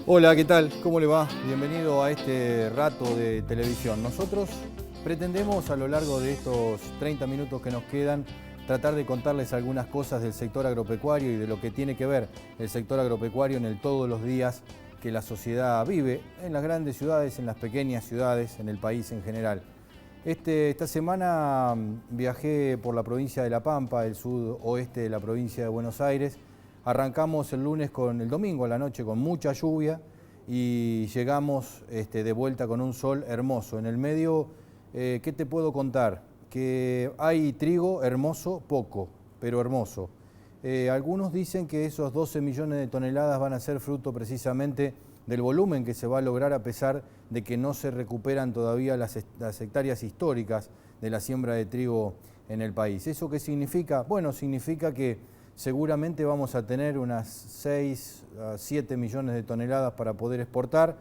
Hola, ¿qué tal? ¿Cómo le va? Bienvenido a este rato de televisión. Nosotros pretendemos a lo largo de estos 30 minutos que nos quedan tratar de contarles algunas cosas del sector agropecuario y de lo que tiene que ver el sector agropecuario en el todos los días que la sociedad vive, en las grandes ciudades, en las pequeñas ciudades, en el país en general. Esta semana viajé por la provincia de La Pampa, el sudoeste de la provincia de Buenos Aires. Arrancamos el domingo a la noche con mucha lluvia y llegamos de vuelta con un sol hermoso. En el medio, ¿qué te puedo contar? Que hay trigo hermoso, poco, pero hermoso. Algunos dicen que esos 12 millones de toneladas van a ser fruto precisamente del volumen que se va a lograr a pesar de que no se recuperan todavía las hectáreas históricas de la siembra de trigo en el país. ¿Eso qué significa? Bueno, significa que seguramente vamos a tener unas 6 a 7 millones de toneladas para poder exportar.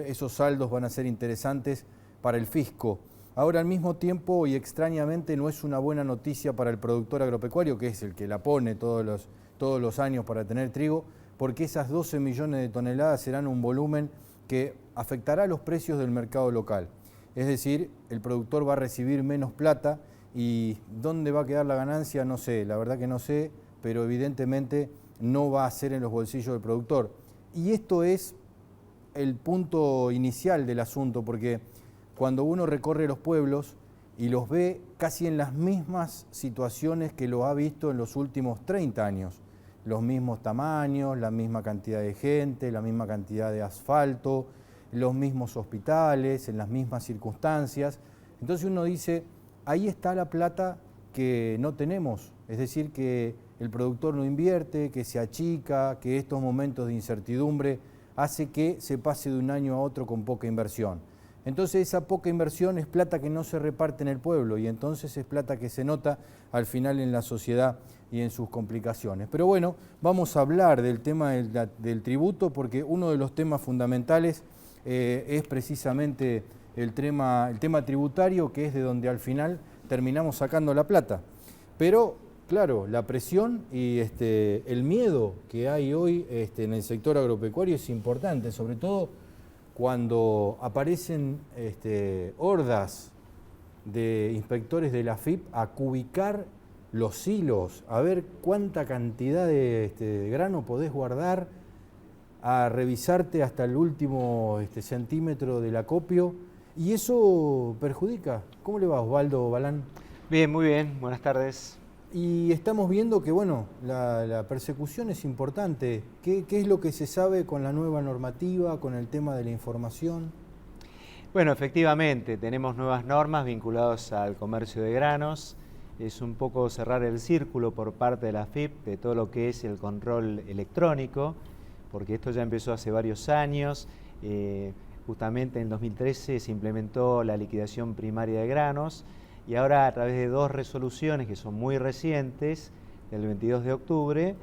Esos saldos van a ser interesantes para el fisco. Ahora, al mismo tiempo y extrañamente, no es una buena noticia para el productor agropecuario, que es el que la pone todos los años para tener trigo, porque esas 12 millones de toneladas serán un volumen que afectará los precios del mercado local. Es decir, el productor va a recibir menos plata y ¿dónde va a quedar la ganancia? No sé, la verdad que no sé, pero evidentemente no va a ser en los bolsillos del productor. Y esto es el punto inicial del asunto, porque cuando uno recorre los pueblos y los ve casi en las mismas situaciones que lo ha visto en los últimos 30 años, los mismos tamaños, la misma cantidad de gente, la misma cantidad de asfalto, los mismos hospitales, en las mismas circunstancias. Entonces uno dice, ahí está la plata que no tenemos, es decir, que el productor no invierte, que se achica, que estos momentos de incertidumbre hace que se pase de un año a otro con poca inversión. Entonces esa poca inversión es plata que no se reparte en el pueblo y entonces es plata que se nota al final en la sociedad y en sus complicaciones. Pero bueno, vamos a hablar del tema del tributo porque uno de los temas fundamentales es precisamente el tema tributario, que es de donde al final terminamos sacando la plata. Pero claro, la presión y el miedo que hay hoy en el sector agropecuario es importante, sobre todo cuando aparecen hordas de inspectores de la AFIP a cubicar los silos, a ver cuánta cantidad de grano podés guardar, a revisarte hasta el último centímetro del acopio, y eso perjudica. ¿Cómo le va, Osvaldo Balán? Bien, muy bien, buenas tardes. Y estamos viendo que, bueno, la persecución es importante. ¿Qué es lo que se sabe con la nueva normativa, con el tema de la información? Bueno, efectivamente, tenemos nuevas normas vinculadas al comercio de granos. Es un poco cerrar el círculo por parte de la AFIP de todo lo que es el control electrónico, porque esto ya empezó hace varios años. Justamente en el 2013 se implementó la liquidación primaria de granos. Y ahora a través de dos resoluciones que son muy recientes, del 22 de octubre,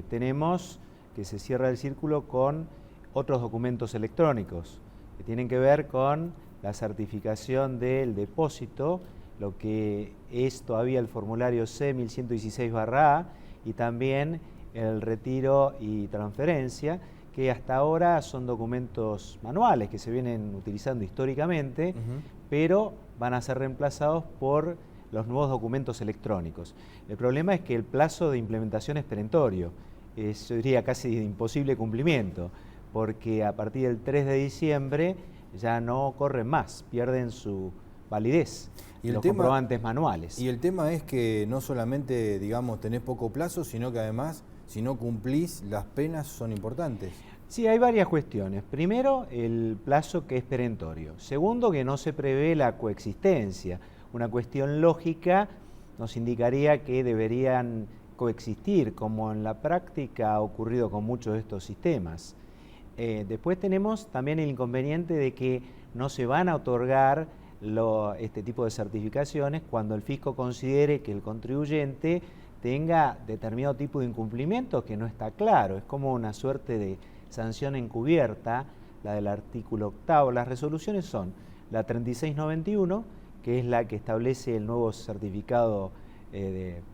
tenemos que se cierra el círculo con otros documentos electrónicos que tienen que ver con la certificación del depósito, lo que es todavía el formulario C1116-A y también el retiro y transferencia, que hasta ahora son documentos manuales que se vienen utilizando históricamente, pero van a ser reemplazados por los nuevos documentos electrónicos. El problema es que el plazo de implementación es perentorio, yo diría casi de imposible cumplimiento, porque a partir del 3 de diciembre ya no corren más, pierden su validez los comprobantes manuales. Y el tema es que no solamente, digamos, tenés poco plazo, sino que además, si no cumplís, las penas son importantes. Sí, hay varias cuestiones. Primero, el plazo que es perentorio. Segundo, que no se prevé la coexistencia. Una cuestión lógica nos indicaría que deberían coexistir, como en la práctica ha ocurrido con muchos de estos sistemas. Después tenemos también el inconveniente de que no se van a otorgar este tipo de certificaciones cuando el fisco considere que el contribuyente tenga determinado tipo de incumplimiento que no está claro. Es como una suerte de sanción encubierta, la del artículo 8. Las resoluciones son la 3691, que es la que establece el nuevo certificado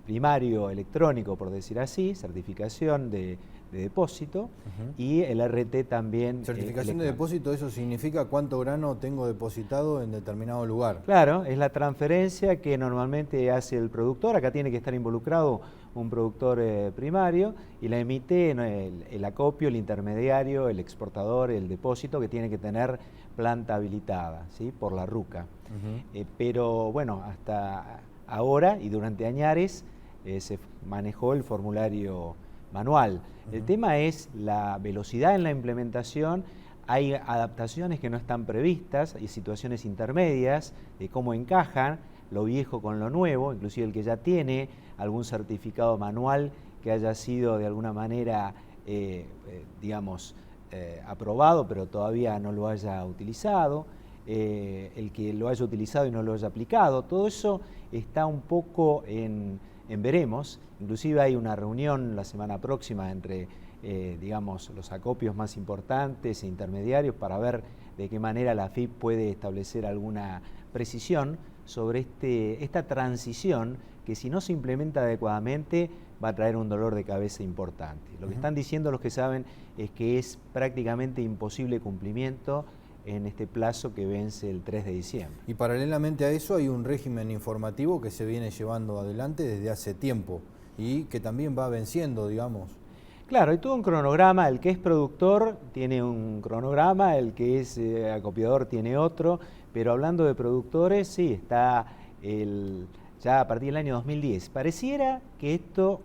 primario electrónico, por decir así, certificación de de depósito y el RT también. Certificación de depósito, eso significa cuánto grano tengo depositado en determinado lugar. Claro, es la transferencia que normalmente hace el productor. Acá tiene que estar involucrado un productor primario y la emite el acopio, el intermediario, el exportador, el depósito, que tiene que tener planta habilitada, ¿sí?, por la RUCA. Pero bueno, hasta ahora y durante añares se manejó el formulario manual. El tema es la velocidad en la implementación. Hay adaptaciones que no están previstas, hay situaciones intermedias de cómo encajan lo viejo con lo nuevo, inclusive el que ya tiene algún certificado manual que haya sido de alguna manera, aprobado, pero todavía no lo haya utilizado, el que lo haya utilizado y no lo haya aplicado. Todo eso está un poco en veremos. Inclusive hay una reunión la semana próxima entre los acopios más importantes e intermediarios para ver de qué manera la AFIP puede establecer alguna precisión sobre esta transición que, si no se implementa adecuadamente, va a traer un dolor de cabeza importante. Lo que están diciendo los que saben es que es prácticamente imposible cumplimiento en este plazo que vence el 3 de diciembre. Y paralelamente a eso hay un régimen informativo que se viene llevando adelante desde hace tiempo y que también va venciendo, digamos. Claro, hay todo un cronograma. El que es productor tiene un cronograma, el que es acopiador tiene otro, pero hablando de productores, sí, está ya a partir del año 2010. Pareciera que esto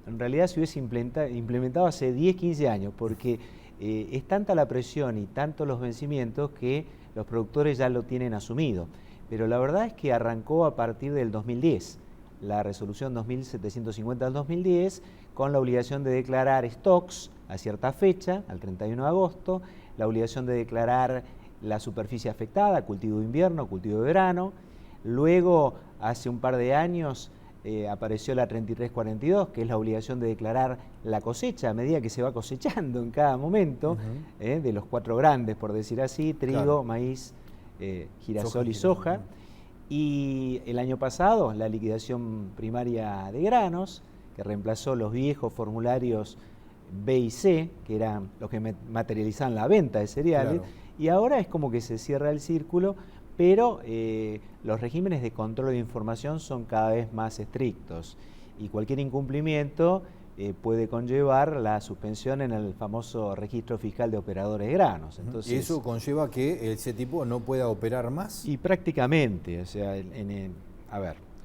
en realidad se hubiese implementado hace 10, 15 años, porque es tanta la presión y tantos los vencimientos que los productores ya lo tienen asumido. Pero la verdad es que arrancó a partir del 2010, la resolución 2750 del 2010, con la obligación de declarar stocks a cierta fecha, al 31 de agosto, la obligación de declarar la superficie afectada, cultivo de invierno, cultivo de verano. Luego, hace un par de años, apareció la 3342, que es la obligación de declarar la cosecha a medida que se va cosechando en cada momento, de los 4 grandes, por decir así: trigo, maíz, girasol y soja. Y el año pasado, la liquidación primaria de granos, que reemplazó los viejos formularios B y C, que eran los que materializaban la venta de cereales, y ahora es como que se cierra el círculo, pero los regímenes de control de información son cada vez más estrictos y cualquier incumplimiento puede conllevar la suspensión en el famoso registro fiscal de operadores de granos. Entonces, ¿y eso conlleva que ese tipo no pueda operar más? Y prácticamente, o sea,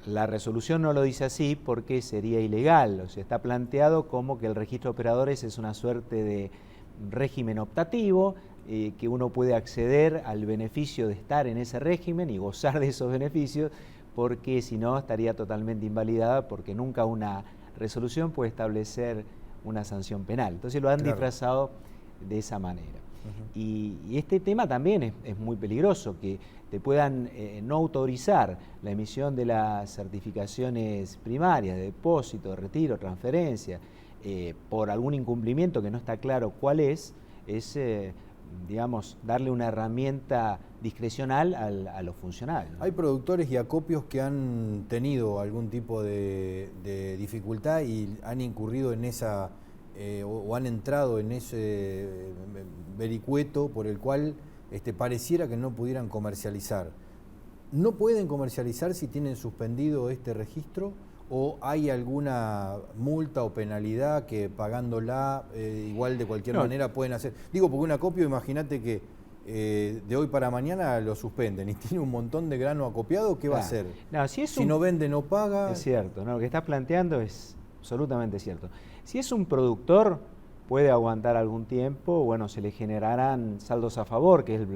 la resolución no lo dice así porque sería ilegal. O sea, está planteado como que el registro de operadores es una suerte de régimen optativo, que uno puede acceder al beneficio de estar en ese régimen y gozar de esos beneficios, porque si no estaría totalmente invalidada, porque nunca una resolución puede establecer una sanción penal. Entonces lo han disfrazado de esa manera. Y este tema también es muy peligroso, que te puedan no autorizar la emisión de las certificaciones primarias de depósito, de retiro, transferencia, por algún incumplimiento que no está claro cuál es darle una herramienta discrecional a los funcionarios, ¿no? Hay productores y acopios que han tenido algún tipo de dificultad y han incurrido en esa, o han entrado en ese vericueto por el cual pareciera que no pudieran comercializar. ¿No pueden comercializar si tienen suspendido este registro? ¿O hay alguna multa o penalidad que pagándola igual de cualquier manera pueden hacer? Digo, porque un acopio, imagínate que de hoy para mañana lo suspenden y tiene un montón de grano acopiado, ¿qué va a hacer? Si no vende, no paga. Es cierto, lo que estás planteando es absolutamente cierto. Si es un productor, puede aguantar algún tiempo, bueno, se le generarán saldos a favor, que es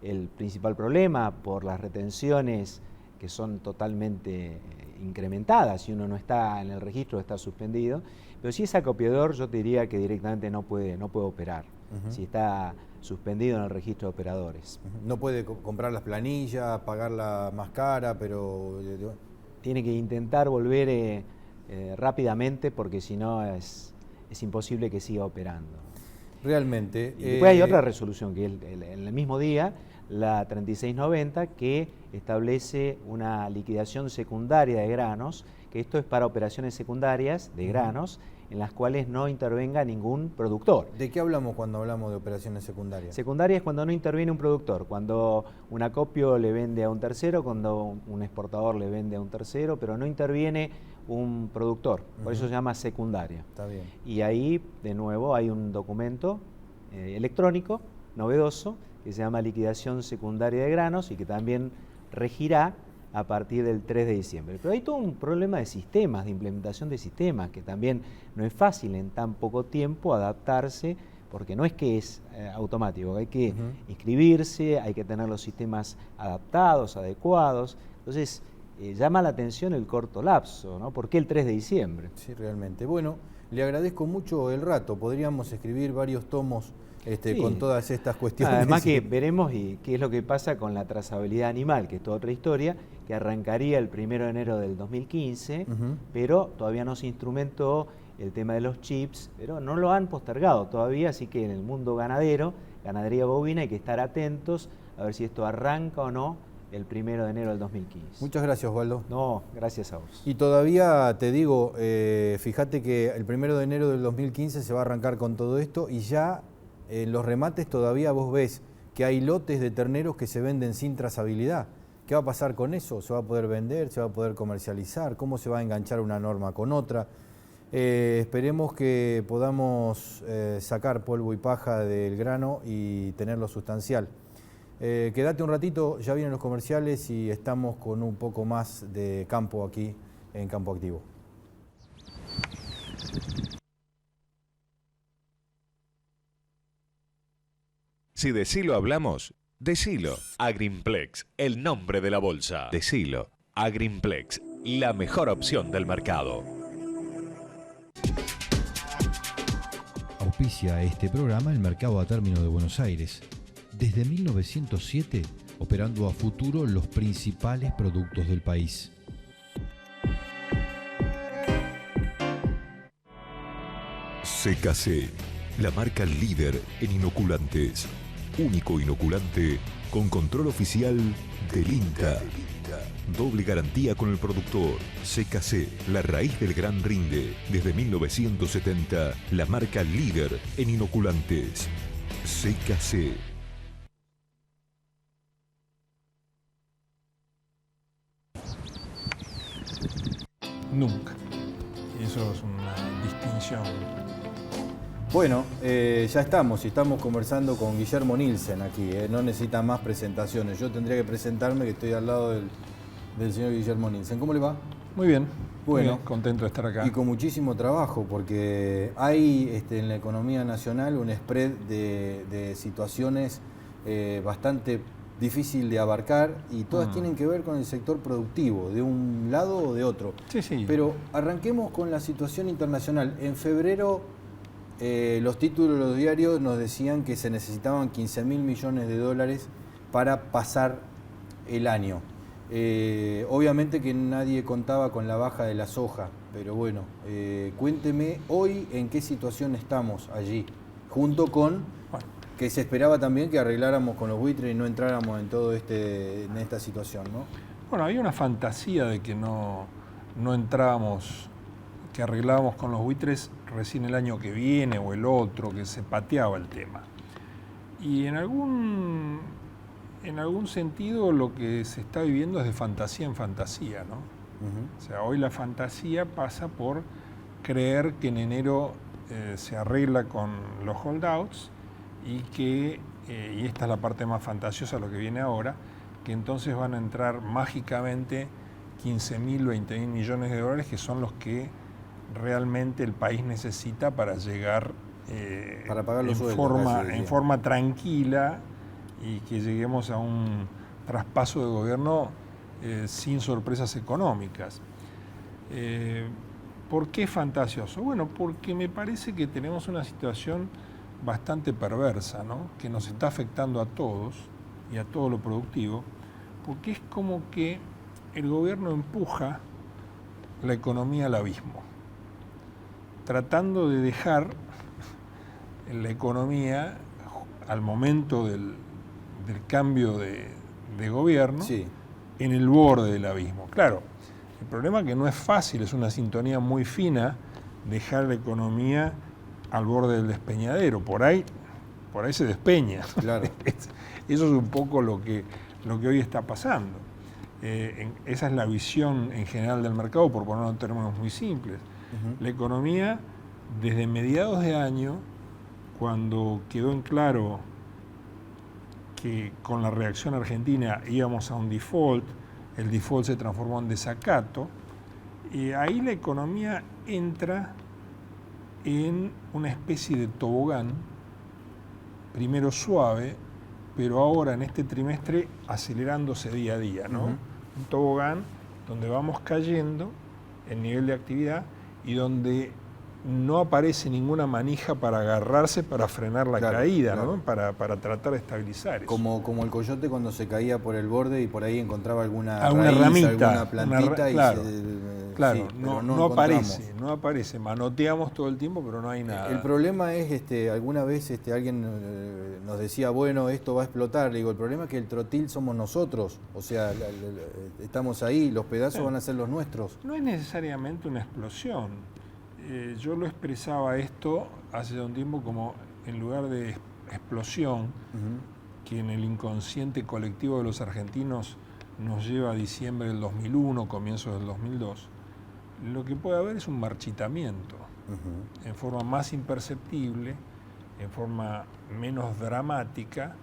el principal problema, por las retenciones que son totalmente incrementadas si uno no está en el registro, está suspendido. Pero si es acopiador, yo te diría que directamente no puede operar, si está suspendido en el registro de operadores. No puede comprar las planillas, pagarla más cara, pero tiene que intentar volver rápidamente, porque si no es imposible que siga operando. Realmente. Y después hay otra resolución, que en el mismo día, la 3690, que establece una liquidación secundaria de granos, que esto es para operaciones secundarias de granos, en las cuales no intervenga ningún productor. ¿De qué hablamos cuando hablamos de operaciones secundarias? Secundaria es cuando no interviene un productor, cuando un acopio le vende a un tercero, cuando un exportador le vende a un tercero, pero no interviene un productor, por eso se llama secundaria. Está bien. Y ahí, de nuevo, hay un documento electrónico, novedoso, que se llama liquidación secundaria de granos y que también regirá a partir del 3 de diciembre. Pero hay todo un problema de sistemas, de implementación de sistemas, que también no es fácil en tan poco tiempo adaptarse, porque no es que es automático, hay que inscribirse, hay que tener los sistemas adaptados, adecuados. Entonces, llama la atención el corto lapso, ¿no? ¿Por qué el 3 de diciembre? Sí, realmente. Bueno, le agradezco mucho el rato. Podríamos escribir varios tomos sí, con todas estas cuestiones. Además que veremos qué es lo que pasa con la trazabilidad animal, que es toda otra historia, que arrancaría el 1 de enero del 2015, pero todavía no se instrumentó el tema de los chips, pero no lo han postergado todavía, así que en el mundo ganadero, ganadería bovina, hay que estar atentos a ver si esto arranca o no el 1 de enero del 2015. Muchas gracias, Osvaldo. No, gracias a vos. Y todavía te digo, fíjate que el 1 de enero del 2015 se va a arrancar con todo esto y ya en los remates todavía vos ves que hay lotes de terneros que se venden sin trazabilidad. ¿Qué va a pasar con eso? ¿Se va a poder vender? ¿Se va a poder comercializar? ¿Cómo se va a enganchar una norma con otra? Esperemos que podamos sacar polvo y paja del grano y tenerlo sustancial. Quédate un ratito, ya vienen los comerciales y estamos con un poco más de campo aquí en Campo Activo. Si decilo hablamos, decilo. Agrimplex, el nombre de la bolsa. Decilo. Agrimplex, la mejor opción del mercado. Auspicia este programa el Mercado a Término de Buenos Aires. Desde 1907, operando a futuro los principales productos del país. CKC, la marca líder en inoculantes. Único inoculante con control oficial del INTA. Doble garantía con el productor. CKC, la raíz del gran rinde. Desde 1970, la marca líder en inoculantes. CKC. Nunca. Y eso es una distinción. Bueno, ya estamos conversando con Guillermo Nielsen aquí, no necesita más presentaciones. Yo tendría que presentarme, que estoy al lado del señor Guillermo Nielsen. ¿Cómo le va? Muy bien, bueno, muy bien, contento de estar acá. Y con muchísimo trabajo, porque hay en la economía nacional un spread de situaciones bastante difícil de abarcar y todas tienen que ver con el sector productivo, de un lado o de otro. Sí, sí. Pero arranquemos con la situación internacional. En febrero los títulos de los diarios nos decían que se necesitaban 15.000 millones de dólares para pasar el año. Obviamente que nadie contaba con la baja de la soja, pero bueno, cuénteme hoy en qué situación estamos allí, junto con que se esperaba también que arregláramos con los buitres y no entráramos en todo en esta situación, ¿no? Bueno, había una fantasía de que no entrábamos, que arreglábamos con los buitres recién el año que viene o el otro, que se pateaba el tema. Y en algún sentido lo que se está viviendo es de fantasía en fantasía, ¿no? O sea, hoy la fantasía pasa por creer que en enero se arregla con los holdouts y que, y esta es la parte más fantasiosa, lo que viene ahora, que entonces van a entrar mágicamente 15.000, 20.000 millones de dólares, que son los que realmente el país necesita para llegar para pagar los sueldos, en forma tranquila y que lleguemos a un traspaso de gobierno sin sorpresas económicas. ¿Por qué fantasioso? Bueno, porque me parece que tenemos una situación bastante perversa, ¿no? Que nos está afectando a todos y a todo lo productivo, porque es como que el gobierno empuja la economía al abismo, tratando de dejar la economía al momento del cambio de gobierno en el borde del abismo. Claro, el problema es que no es fácil, es una sintonía muy fina dejar la economía al borde del despeñadero. Por ahí se despeña. Claro. Eso es un poco lo que hoy está pasando. Esa es la visión en general del mercado, por ponerlo en términos muy simples. La economía, desde mediados de año, cuando quedó en claro que con la reacción argentina íbamos a un default, el default se transformó en desacato, y ahí la economía entra en una especie de tobogán, primero suave, pero ahora en este trimestre acelerándose día a día, ¿no? Un tobogán donde vamos cayendo el nivel de actividad y donde no aparece ninguna manija para agarrarse para frenar la caída, ¿no? Para tratar de estabilizar eso. Como el coyote cuando se caía por el borde y por ahí encontraba alguna raíz, ramita, alguna plantita claro, no aparece, manoteamos todo el tiempo, pero no hay nada. El problema es, alguna vez alguien nos decía, bueno, esto va a explotar. Le digo, el problema es que el trotil somos nosotros, o sea, estamos ahí, los pedazos van a ser los nuestros. No es necesariamente una explosión. Yo lo expresaba esto hace un tiempo como, en lugar de explosión, que en el inconsciente colectivo de los argentinos nos lleva a diciembre del 2001, comienzos del 2002, lo que puede haber es un marchitamiento, en forma más imperceptible, en forma menos dramática,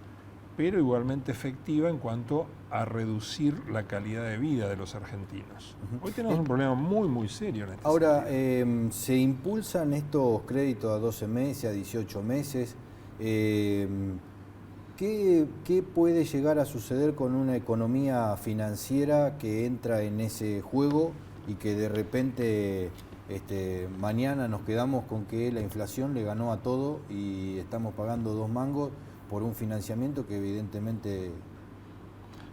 pero igualmente efectiva en cuanto a reducir la calidad de vida de los argentinos. Hoy tenemos un problema muy, muy serio en este sentido. Se impulsan estos créditos a 12 meses, a 18 meses. ¿Qué puede llegar a suceder con una economía financiera que entra en ese juego y que de repente mañana nos quedamos con que la inflación le ganó a todo y estamos pagando 2 mangos por un financiamiento que evidentemente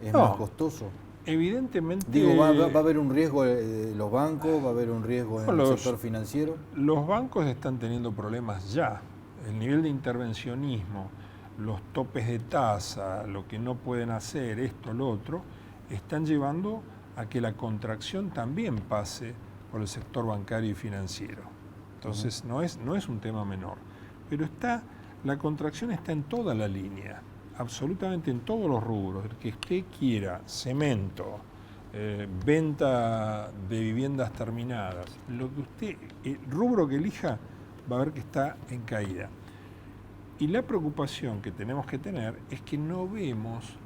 es más costoso? Evidentemente... Digo, ¿va a haber un riesgo en los bancos? ¿Va a haber un riesgo en el sector financiero? Los bancos están teniendo problemas ya. El nivel de intervencionismo, los topes de tasa, lo que no pueden hacer, esto, lo otro, están llevando a que la contracción también pase por el sector bancario y financiero. Entonces, no es un tema menor. Pero la contracción está en toda la línea, absolutamente en todos los rubros. El que usted quiera, cemento, venta de viviendas terminadas, el rubro que elija va a ver que está en caída. Y la preocupación que tenemos que tener es que no vemos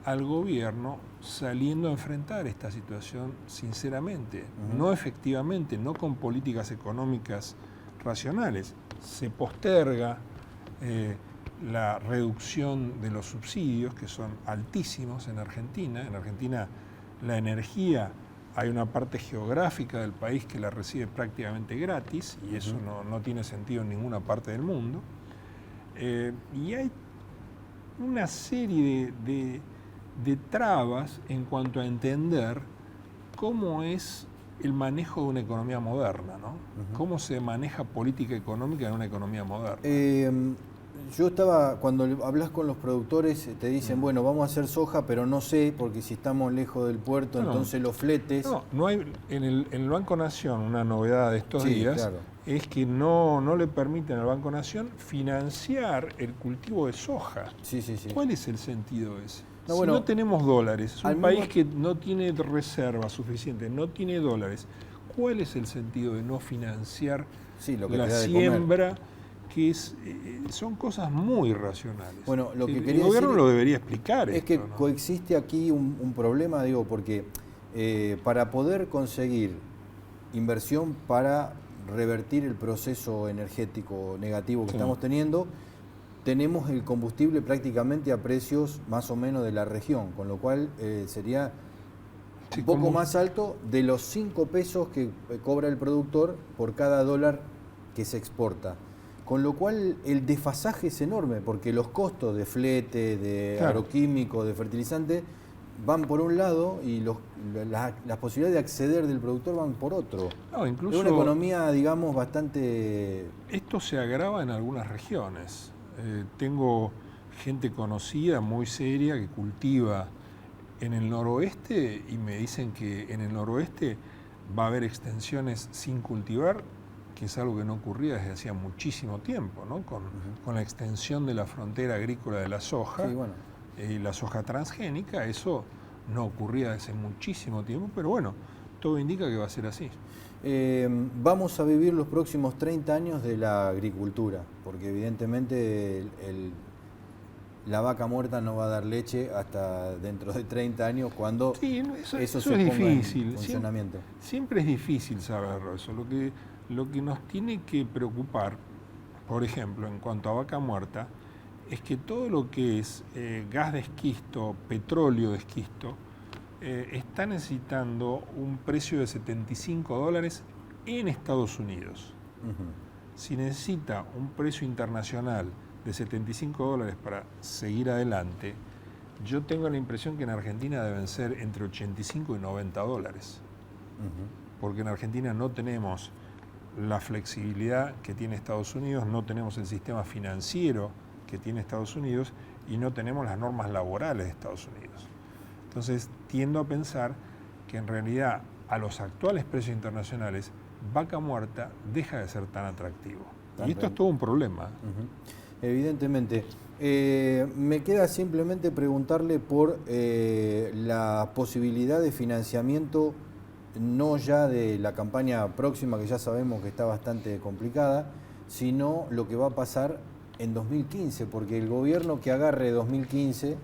al gobierno saliendo a enfrentar esta situación sinceramente, no efectivamente, no con políticas económicas racionales. Se posterga la reducción de los subsidios, que son altísimos en Argentina. En Argentina la energía, hay una parte geográfica del país que la recibe prácticamente gratis, y eso no tiene sentido en ninguna parte del mundo. Y hay una serie de trabas en cuanto a entender cómo es el manejo de una economía moderna, ¿no? Cómo se maneja política económica en una economía moderna. Cuando hablas con los productores, te dicen, bueno, vamos a hacer soja, pero no sé, porque si estamos lejos del puerto, entonces los fletes... No hay, en el Banco Nación, una novedad de estos días, es que no le permiten al Banco Nación financiar el cultivo de soja. ¿Cuál es el sentido de eso? Si no tenemos dólares, es un país que no tiene reservas suficientes, no tiene dólares, ¿cuál es el sentido de no financiar la siembra? Que son cosas muy racionales. Bueno, lo que el gobierno lo debería explicar. Es que coexiste aquí un problema, digo, porque para poder conseguir inversión para revertir el proceso energético negativo que estamos teniendo, tenemos el combustible prácticamente a precios más o menos de la región, con lo cual sería un poco más alto de los 5 pesos que cobra el productor por cada dólar que se exporta. Con lo cual el desfasaje es enorme, porque los costos de flete, de agroquímicos, de fertilizante, van por un lado y las posibilidades de acceder del productor van por otro. Incluso es una economía, digamos, bastante... Esto se agrava en algunas regiones. Tengo gente conocida, muy seria, que cultiva en el noroeste y me dicen que en el noroeste va a haber extensiones sin cultivar que es algo que no ocurría desde hacía muchísimo tiempo, ¿no? Con la extensión de la frontera agrícola de la soja y la soja transgénica, eso no ocurría desde hace muchísimo tiempo, pero bueno, todo indica que va a ser así. Vamos a vivir los próximos 30 años de la agricultura, porque evidentemente la vaca muerta no va a dar leche hasta dentro de 30 años, cuando eso se es ponga difícil. en funcionamiento. Siempre es difícil saberlo eso. Lo que nos tiene que preocupar, por ejemplo, en cuanto a vaca muerta, es que todo lo que es gas de esquisto, petróleo de esquisto, está necesitando un precio de $75 en Estados Unidos. Si necesita un precio internacional de $75 para seguir adelante, yo tengo la impresión que en Argentina deben ser entre $85 y $90. Porque en Argentina no tenemos la flexibilidad que tiene Estados Unidos, no tenemos el sistema financiero que tiene Estados Unidos y no tenemos las normas laborales de Estados Unidos. Entonces, tiendo a pensar que en realidad a los actuales precios internacionales, vaca muerta deja de ser tan atractivo. Y esto es todo un problema. Evidentemente. Me queda simplemente preguntarle por la posibilidad de financiamiento, no ya de la campaña próxima, que ya sabemos que está bastante complicada, sino lo que va a pasar en 2015, porque el gobierno que agarre 2015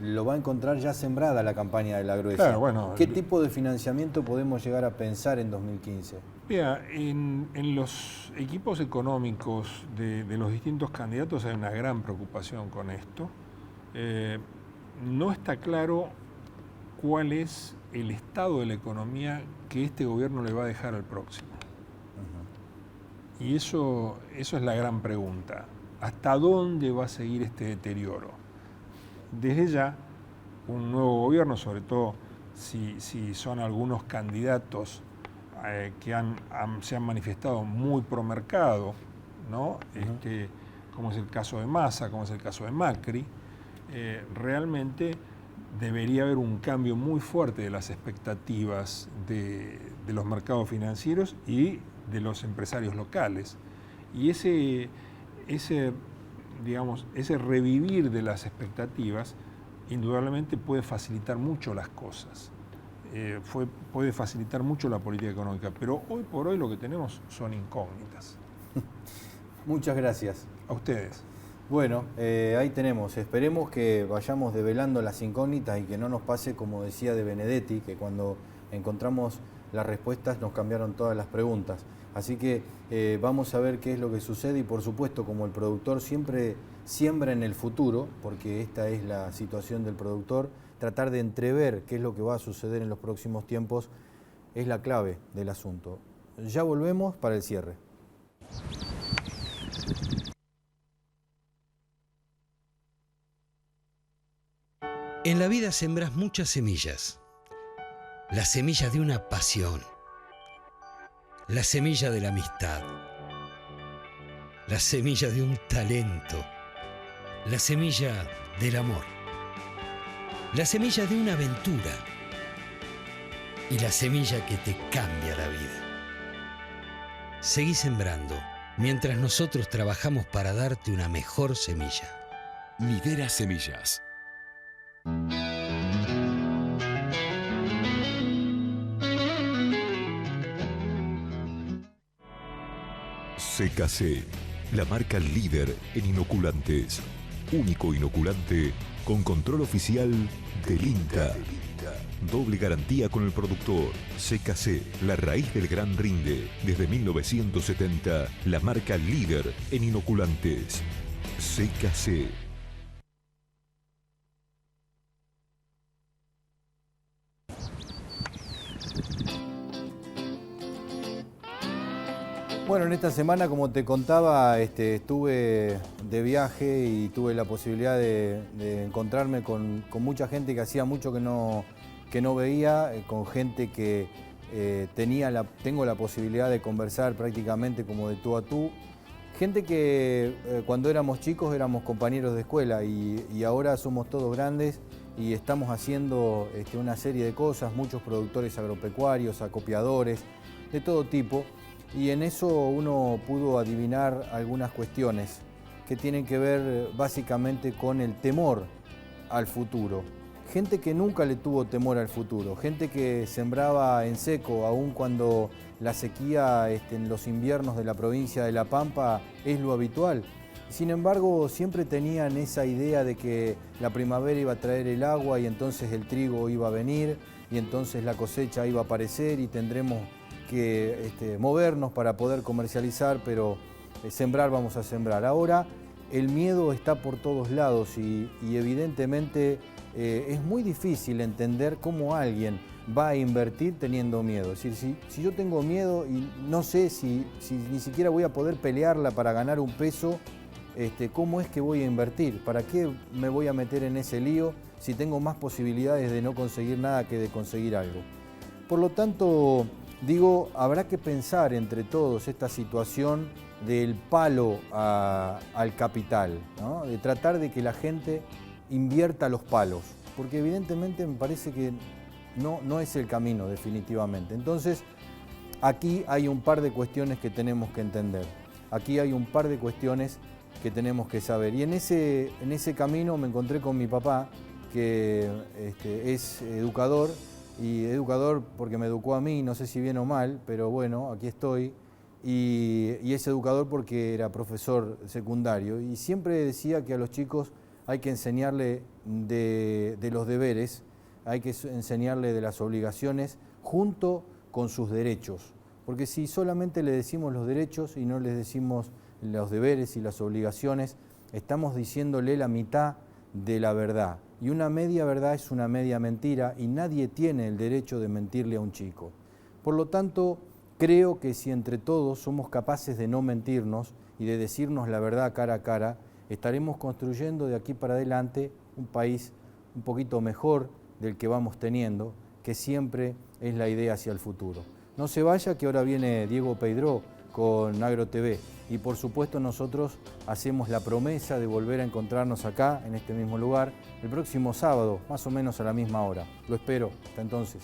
lo va a encontrar ya sembrada la campaña de la gruesa. Claro, bueno, ¿qué tipo de financiamiento podemos llegar a pensar en 2015? Mira, en los equipos económicos de los distintos candidatos hay una gran preocupación con esto. No está claro cuál es el estado de la economía que este gobierno le va a dejar al próximo. Y eso es la gran pregunta. ¿Hasta dónde va a seguir este deterioro? Desde ya, un nuevo gobierno, sobre todo si son algunos candidatos que se han manifestado muy promercado, ¿no? Como es el caso de Massa, como es el caso de Macri, realmente debería haber un cambio muy fuerte de las expectativas de los mercados financieros y de los empresarios locales. Y ese revivir de las expectativas indudablemente puede facilitar mucho las cosas. Puede facilitar mucho la política económica, pero hoy por hoy lo que tenemos son incógnitas. Muchas gracias. A ustedes. Bueno, ahí tenemos. Esperemos que vayamos develando las incógnitas y que no nos pase como decía De Benedetti, que cuando encontramos las respuestas nos cambiaron todas las preguntas. Así que vamos a ver qué es lo que sucede y, por supuesto, como el productor siempre siembra en el futuro, porque esta es la situación del productor, tratar de entrever qué es lo que va a suceder en los próximos tiempos es la clave del asunto. Ya volvemos para el cierre. En la vida sembras muchas semillas. La semilla de una pasión. La semilla de la amistad. La semilla de un talento. La semilla del amor. La semilla de una aventura. Y la semilla que te cambia la vida. Seguí sembrando mientras nosotros trabajamos para darte una mejor semilla. Midera Semillas. CKC, la marca líder en inoculantes. Único inoculante con control oficial del INTA. Doble garantía con el productor. CKC, la raíz del gran rinde. Desde 1970, la marca líder en inoculantes. CKC. Bueno, en esta semana, como te contaba, estuve de viaje y tuve la posibilidad de encontrarme con mucha gente que hacía mucho que no veía, con gente que tengo la posibilidad de conversar prácticamente como de tú a tú. Gente que cuando éramos chicos éramos compañeros de escuela y ahora somos todos grandes y estamos haciendo una serie de cosas, muchos productores agropecuarios, acopiadores, de todo tipo. y en eso uno pudo adivinar algunas cuestiones que tienen que ver básicamente con el temor al futuro. Gente que nunca le tuvo temor al futuro, gente que sembraba en seco, aun cuando la sequía en los inviernos de la provincia de La Pampa es lo habitual. Sin embargo, siempre tenían esa idea de que la primavera iba a traer el agua y entonces el trigo iba a venir y entonces la cosecha iba a aparecer y tendremos que movernos para poder comercializar, pero sembrar vamos a sembrar. Ahora el miedo está por todos lados y evidentemente es muy difícil entender cómo alguien va a invertir teniendo miedo. Es decir, si yo tengo miedo y no sé si ni siquiera voy a poder pelearla para ganar un peso, ¿cómo es que voy a invertir? ¿Para qué me voy a meter en ese lío si tengo más posibilidades de no conseguir nada que de conseguir algo? Por lo tanto, digo, habrá que pensar entre todos esta situación del palo al capital, ¿no? De tratar de que la gente invierta los palos, porque evidentemente me parece que no es el camino definitivamente. Entonces, aquí hay un par de cuestiones que tenemos que entender, aquí hay un par de cuestiones que tenemos que saber. Y en ese camino me encontré con mi papá, que es educador, y educador porque me educó a mí, no sé si bien o mal, pero bueno, aquí estoy, y es educador porque era profesor secundario, y siempre decía que a los chicos hay que enseñarle de los deberes, hay que enseñarle de las obligaciones junto con sus derechos, porque si solamente le decimos los derechos y no les decimos los deberes y las obligaciones, estamos diciéndole la mitad de la verdad. Y una media verdad es una media mentira y nadie tiene el derecho de mentirle a un chico. Por lo tanto, creo que si entre todos somos capaces de no mentirnos y de decirnos la verdad cara a cara, estaremos construyendo de aquí para adelante un país un poquito mejor del que vamos teniendo, que siempre es la idea hacia el futuro. No se vaya, que ahora viene Diego Peidró con AgroTV. Y por supuesto nosotros hacemos la promesa de volver a encontrarnos acá, en este mismo lugar, el próximo sábado, más o menos a la misma hora. Lo espero. Hasta entonces.